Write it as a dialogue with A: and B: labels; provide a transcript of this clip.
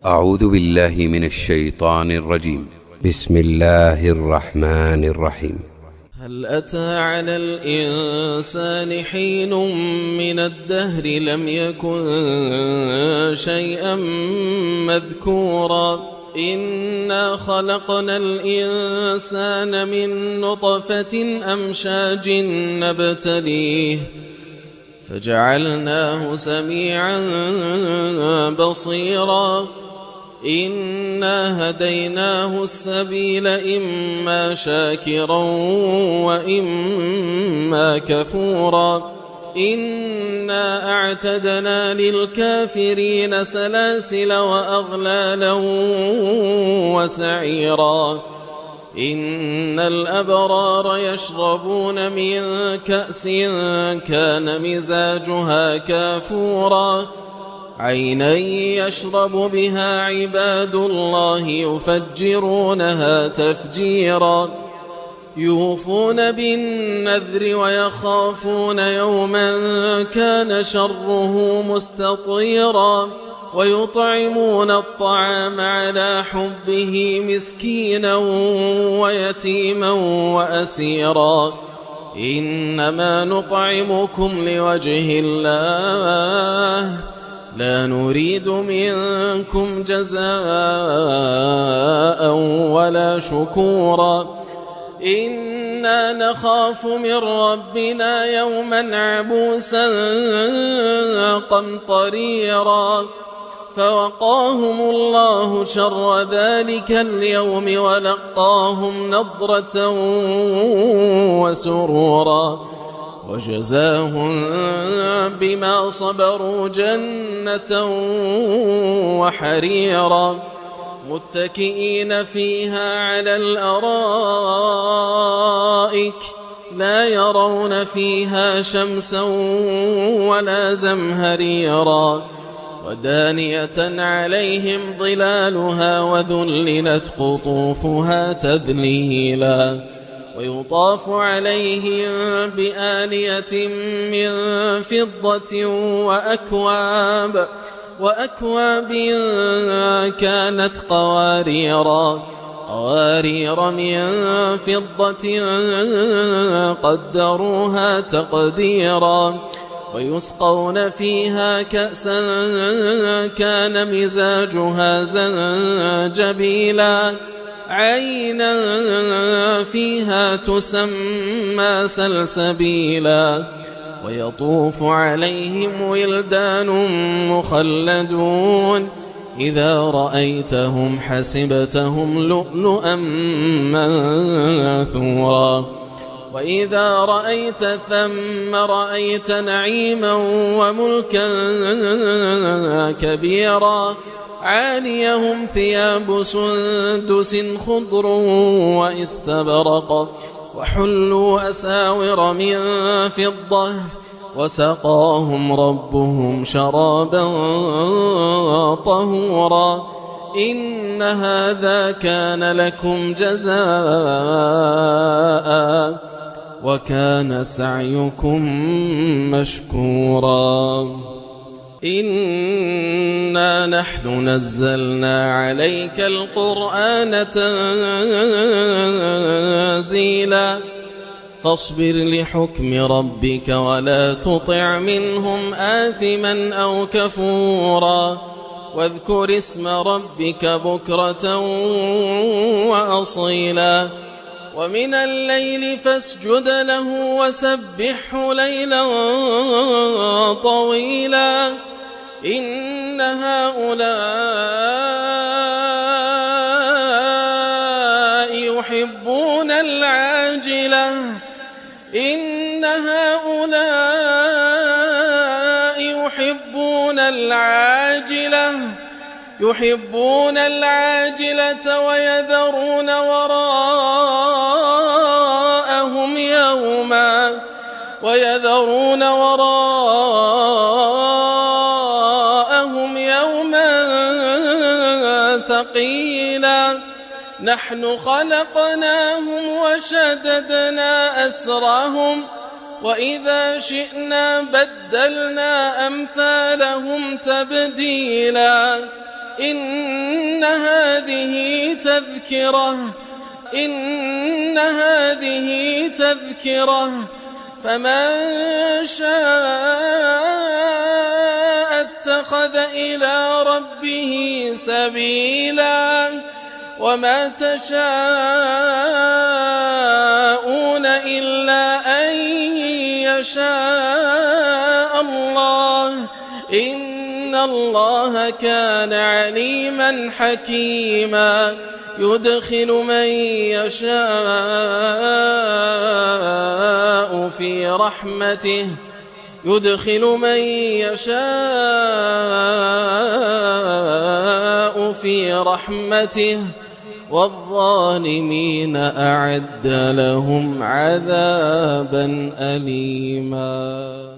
A: أعوذ بالله من الشيطان الرجيم. بسم الله الرحمن الرحيم.
B: هل أتى على الإنسان حين من الدهر لم يكن شيئا مذكورا إنا خلقنا الإنسان من نطفة أمشاج نبتليه فجعلناه سميعا بصيرا إنا هديناه السبيل إما شاكرا وإما كفورا إنا أعتدنا للكافرين سلاسل وأغلالا وسعيرا إن الأبرار يشربون من كأس كان مزاجها كافورا عينا يشرب بها عباد الله يفجرونها تفجيرا يوفون بالنذر ويخافون يوما كان شره مستطيرا ويطعمون الطعام على حبه مسكينا ويتيما وأسيرا إنما نطعمكم لوجه الله لا نريد منكم جزاء ولا شكورا إنا نخاف من ربنا يوما عبوسا قمطريرا فوقاهم الله شر ذلك اليوم ولقاهم نضرة وسرورا وجزاهم بما صبروا جنة وحريرا متكئين فيها على الأرائك لا يرون فيها شمسا ولا زمهريرا ودانية عليهم ظلالها وذللت قطوفها تذليلا ويطاف عليهم بآنية من فضة وأكواب كانت قوارير من فضة قدروها تقديرا ويسقون فيها كأسا كان مزاجها زنجبيلا عينا فيها تسمى سلسبيلا ويطوف عليهم ولدان مخلدون إذا رأيتهم حسبتهم لؤلؤا منثورا وإذا رأيت ثم رأيت نعيما وملكا كبيرا عاليهم ثياب سندس خضر واستبرق وحلوا أساور من فضة وسقاهم ربهم شرابا طهورا إن هذا كان لكم جزاء وكان سعيكم مشكورا إنا نحن نزلنا عليك القرآن تنزيلا فاصبر لحكم ربك ولا تطع منهم آثما أو كفورا واذكر اسم ربك بكرة وأصيلا ومن الليل فاسجد له وسبحه ليلا طويلا إن هؤلاء يحبون العاجلة ويذرون وراءهم يوما ثقيلا نحن خلقناهم وشددنا أسرهم وإذا شئنا بدلنا أمثالهم تبديلا إن هذه تذكرة فمن شاء اتخذ إلى ربه سبيلا وما تشاءون إلا أن يشاء الله إن الله كان عليما حكيما يدخل من يشاء في رحمته والظالمين أعد لهم عذابا أليما.